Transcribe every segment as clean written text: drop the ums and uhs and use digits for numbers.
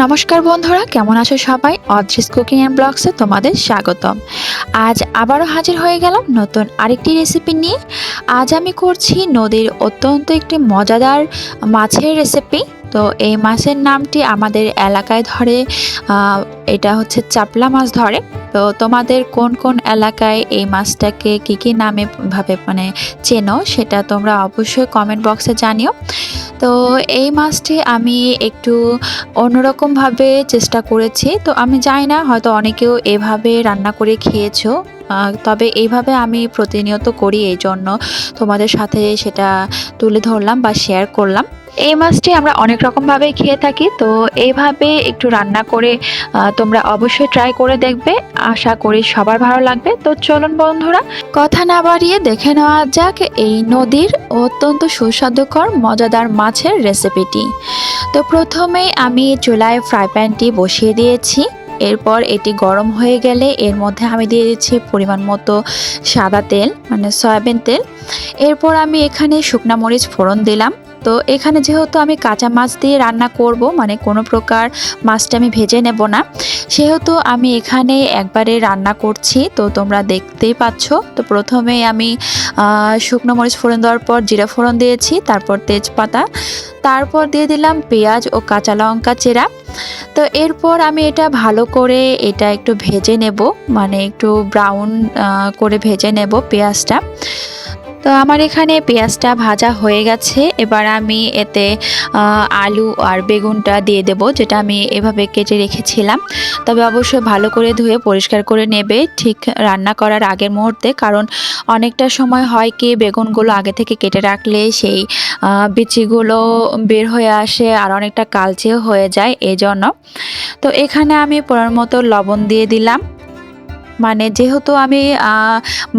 নমস্কার বন্ধুরা, কেমন আছো সবাই? অদ্রিস কুকিং অ্যান্ড ব্লগসে তোমাদের স্বাগতম। আজ আবারও হাজির হয়ে গেলাম নতুন আরেকটি রেসিপি নিয়ে। আজ আমি করছি নদীর অত্যন্ত একটি মজাদার মাছের রেসিপি। তো এই মাছের নামটি আমাদের এলাকায় ধরে, এটা হচ্ছে চাপলা মাছ ধরে। তো তোমাদের কোন কোন এলাকায় এই মাছটাকে কী নামে মানে চেনো, সেটা তোমরা অবশ্যই কমেন্ট বক্সে জানিও। তো এই মাছটি আমি একটু অন্যরকমভাবে চেষ্টা করেছি। তো আমি জানি না, হয়তো অনেকেও এভাবে রান্না করে খেয়েছো, তবে এইভাবে আমি প্রতিনিয়ত করি, এই জন্য তোমাদের সাথে সেটা তুলে ধরলাম বা শেয়ার করলাম। এই মাছটি আমরা অনেক রকমভাবে খেয়ে থাকি, তো এইভাবে একটু রান্না করে তোমরা অবশ্যই ট্রাই করে দেখবে। আশা করি সবার ভালো লাগবে। তো চলুন বন্ধুরা, কথা না বাড়িয়ে দেখে নেওয়া যাক এই নদীর অত্যন্ত সুস্বাদুকর মজাদার মাছের রেসিপিটি। তো প্রথমেই আমি চুলায় ফ্রাই প্যানটি বসিয়ে দিয়েছি। এরপর এটি গরম হয়ে গেলে এর মধ্যে আমি দিয়ে দিচ্ছি পরিমাণ মতো সাদা তেল, মানে সয়াবিন তেল। এরপর আমি এখানে শুকনা মরিচ ফোড়ন দিলাম। তো এখানে যেহেতু আমি কাঁচা মাছ দিয়ে রান্না করব, মানে কোনো প্রকার মাছটা আমি ভেজে নেব না, সেহেতু আমি এখানে একবারে রান্না করছি। তো তোমরা দেখতেই পাচ্ছ। তো প্রথমে আমি শুকনো মরিচ ফোড়ন দেওয়ার পর জিরা ফোড়ন দিয়েছি, তারপর তেজপাতা, তারপর দিয়ে দিলাম পেঁয়াজ ও কাঁচা লঙ্কা চেরা। তো এরপর আমি এটা ভালো করে এটা একটু ভেজে নেব, মানে একটু ব্রাউন করে ভেজে নেব পেঁয়াজটা। তো আমার এখানে পেঁয়াজটা ভাজা হয়ে গেছে। এবার আমি এতে আলু আর বেগুনটা দিয়ে দেব, যেটা আমি এভাবে কেটে রেখেছিলাম। তবে অবশ্যই ভালো করে ধুয়ে পরিষ্কার করে নেবে ঠিক রান্না করার আগের মুহূর্তে, কারণ অনেকটা সময় হয় কি বেগুনগুলো আগে থেকে কেটে রাখলে সেই বিচিগুলো বের হয়ে আসে আর অনেকটা কালচেও হয়ে যায়, এজন্য। তো এখানে আমি পরিমাণ মতো লবণ দিয়ে দিলাম। মানে যেহেতু আমি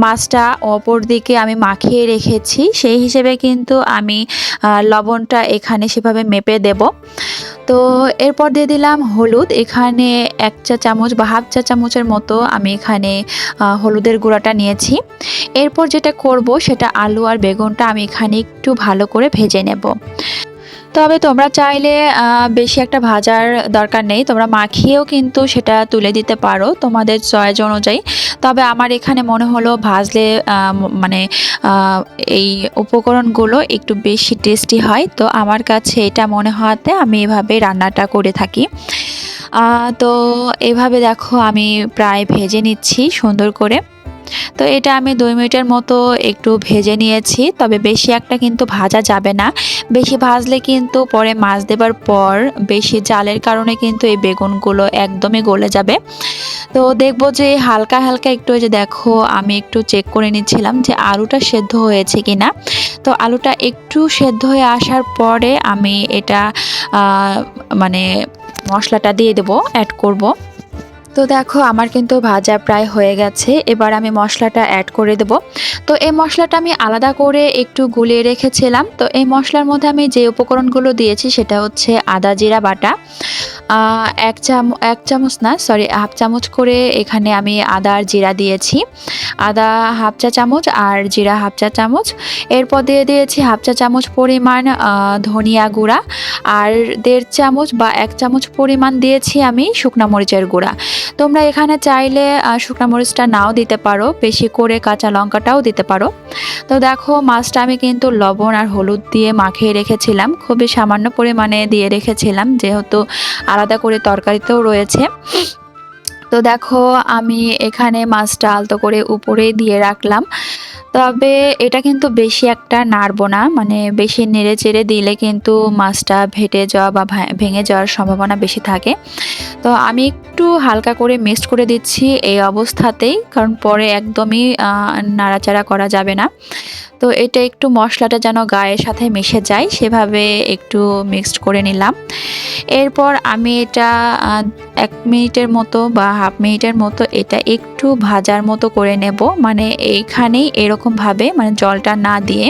মাছটা অপর দিকে আমি মাখিয়ে রেখেছি, সেই হিসেবে কিন্তু আমি লবণটা এখানে সেভাবে মেপে দেব। তো এরপর দিয়ে দিলাম হলুদ। এখানে 1 চা চামচ বা হাফ চা চামচের মতো আমি এখানে হলুদের গুঁড়াটা নিয়েছি। এরপর যেটা করব সেটা আলু আর বেগুনটা আমি এখানে একটু ভালো করে ভেজে নেব। তবে তোমরা চাইলে বেশি একটা ভাজার দরকার নেই, তোমরা মাখিয়েও কিন্তু সেটা তুলে দিতে পারো তোমাদের চয়েস অনুযায়ী। তবে আমার এখানে মনে হলো ভাজলে মানে এই উপকরণগুলো একটু বেশি টেস্টি হয়, তো আমার কাছে এটা মনে হওয়াতে আমি এভাবে রান্নাটা করে থাকি। তো এভাবে দেখো আমি প্রায় ভেজে নিচ্ছি সুন্দর করে। তো এটা আমি 2 মিনিটের মতো একটু ভেজে নিয়েছি। তবে বেশি একটা কিন্তু ভাজা যাবে না, বেশি ভাজলে কিন্তু পরে মাছ দেবার পর বেশি জালের কারণে কিন্তু এই বেগুনগুলো একদমই গলে যাবে। তো দেখবো যে হালকা হালকা একটু, যে দেখো আমি একটু চেক করে নিচ্ছিলাম যে আলুটা সেদ্ধ হয়েছে কিনা। তো আলুটা একটু সেদ্ধ হয়ে আসার পরে আমি এটা মানে মশলাটা দিয়ে দেবো, অ্যাড করব। তো দেখো আমার কিন্তু ভাজা প্রায় হয়ে গেছে। এবার আমি মশলাটা অ্যাড করে দেব। তো এই মশলাটা আমি আলাদা করে একটু গুলিয়ে রেখেছিলাম। তো এই মশলার মধ্যে আমি যে উপকরণগুলো দিয়েছি সেটা হচ্ছে আদা জিরা বাটা, এক চামচ না, সরি, হাফ চামচ করে এখানে আমি আদা আর জিরা দিয়েছি। আদা হাফ চা চামচ আর জিরা হাফ চা চামচ। এরপর দিয়ে দিয়েছি হাফ চা চামচ পরিমাণ ধনিয়া গুঁড়া, আর 1.5 চামচ বা 1 চামচ পরিমাণ দিয়েছি আমি শুকনা মরিচের গুঁড়া। তোমরা এখানে চাইলে শুকনা মরিচটা নাও দিতে পারো, বেশি করে কাঁচা লঙ্কাটাও দিতে পারো। তো দেখো মাছটা আমি কিন্তু লবণ আর হলুদ দিয়ে মাখিয়ে রেখেছিলাম, খুবই সামান্য পরিমাণে দিয়ে রেখেছিলাম, যেহেতু আলাদা করে তরকারিতেও রয়েছে। তো দেখো আমি এখানে মাছটা আলতো করে উপরে দিয়ে রাখলাম। তবে এটা কিন্তু বেশি একটা নাড়বো না, মানে বেশি নেড়ে চেড়ে দিলে কিন্তু মাছটা ফেটে যাওয়া বা ভেঙে যাওয়ার সম্ভাবনা বেশি থাকে। তো আমি একটু হালকা করে মিক্সড করে দিচ্ছি এই অবস্থাতেই, কারণ পরে একদমই নাড়াচাড়া করা যাবে না। তো এটা একটু মশলাটা যেন গায়ের সাথে মিশে যায়, সেভাবে একটু মিক্সড করে নিলাম। এরপর আমি এটা 1 মিনিটের মতো বা হাফ মিনিটের মতো এটা একটু ভাজার মতো করে নেব, মানে এইখানেই এরকমভাবে, মানে জলটা না দিয়ে।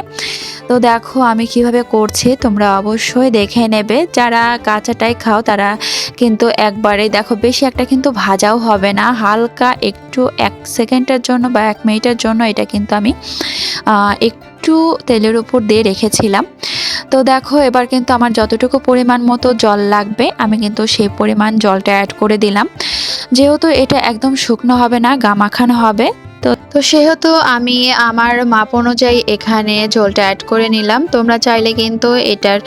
তো দেখো আমি কিভাবে করছি, তোমরা অবশ্যই দেখে নেবে। যারা কাঁচাটাই খাও তারা কিন্তু একবারে দেখো, বেশি একটা কিন্তু ভাজাও হবে না, হালকা একটু 1 সেকেন্ডের জন্য বা 1 মিনিটের জন্য এটা কিন্তু আমি একটু একটু তেলের উপর দিয়ে রেখেছিলাম। তো দেখো এবার কিন্তু আমার যতটুকু পরিমাণ মতো জল লাগবে আমি কিন্তু সেই পরিমাণ জলটা অ্যাড করে দিলাম। যেহেতু এটা একদম শুকনো হবে না, গা মাখানো হবে, তো সেহেতু আমি আমার মাপ অনুযায়ী এখানে ঝোলটা অ্যাড করে নিলাম। তোমরা চাইলে কিন্তু এটার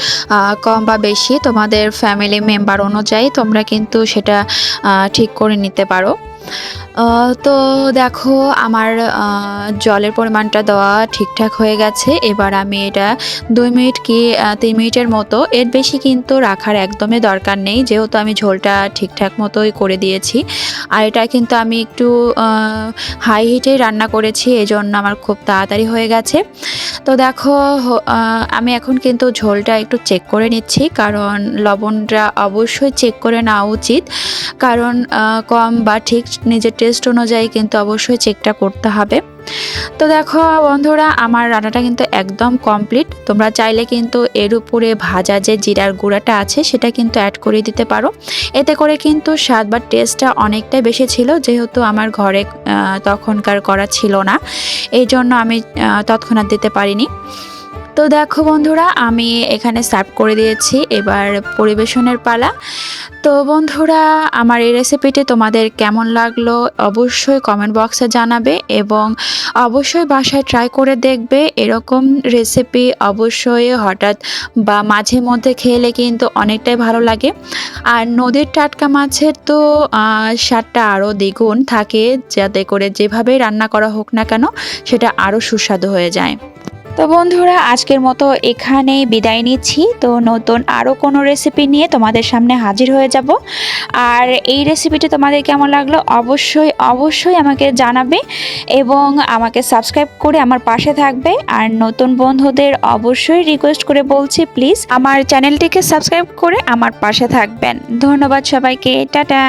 কম বা বেশি তোমাদের ফ্যামিলি মেম্বার অনুযায়ী তোমরা কিন্তু সেটা ঠিক করে নিতে পারো। তো দেখো আমার জলের পরিমাণটা দেওয়া ঠিকঠাক হয়ে গেছে। এবার আমি এটা 2 মিনিট কি 3 মিনিটের মতো, এর বেশি কিন্তু রাখার একদমই দরকার নেই, যেহেতু আমি ঝোলটা ঠিকঠাক মতোই করে দিয়েছি। আর এটা কিন্তু আমি একটু হাই হিটেই রান্না করেছি, এজন্য আমার খুব তাড়াতাড়ি হয়ে গেছে। তো দেখো আমি এখন কিন্তু ঝোলটা একটু চেক করে নিচ্ছি, কারণ লবণটা অবশ্যই চেক করে নেওয়া উচিত, কারণ কম বা ঠিক নিজের টেস্ট অনুযায়ী কিন্তু অবশ্যই চেকটা করতে হবে। তো দেখো বন্ধুরা আমার রান্নাটা কিন্তু একদম কমপ্লিট। তোমরা চাইলে কিন্তু এর উপরে ভাজা যে জিরার গুঁড়াটা আছে সেটা কিন্তু অ্যাড করে দিতে পারো। এতে করে কিন্তু স্বাদ বা টেস্টটা অনেকটাই বেশি ছিল, যেহেতু আমার ঘরে তখনকার করা ছিল না, এই জন্য আমি তৎক্ষণাৎ দিতে পারিনি। তো দেখো বন্ধুরা আমি এখানে সার্ভ করে দিয়েছি, এবার পরিবেশনের পালা। তো বন্ধুরা আমার এই রেসিপিটি তোমাদের কেমন লাগলো অবশ্যই কমেন্ট বক্সে জানাবে, এবং অবশ্যই বাসায় ট্রাই করে দেখবে। এরকম রেসিপি অবশ্যই হঠাৎ বা মাঝে মধ্যে খেলে কিন্তু অনেকটাই ভালো লাগে। আর নদীর টাটকা মাছের তো স্বাদটা আরও দ্বিগুণ থাকে, যাতে করে যেভাবেই রান্না করা হোক না কেন সেটা আরও সুস্বাদু হয়ে যায়। তো বন্ধুরা আজকের মতো এখানেই বিদায় নিচ্ছি। তো নতুন আরও কোনো রেসিপি নিয়ে তোমাদের সামনে হাজির হয়ে যাব। আর এই রেসিপিটি তোমাদের কেমন লাগলো অবশ্যই অবশ্যই আমাকে জানাবে, এবং আমাকে সাবস্ক্রাইব করে আমার পাশে থাকবে। আর নতুন বন্ধুদের অবশ্যই রিকোয়েস্ট করে বলছি, প্লিজ আমার চ্যানেলটিকে সাবস্ক্রাইব করে আমার পাশে থাকবেন। ধন্যবাদ সবাইকে, টাটা।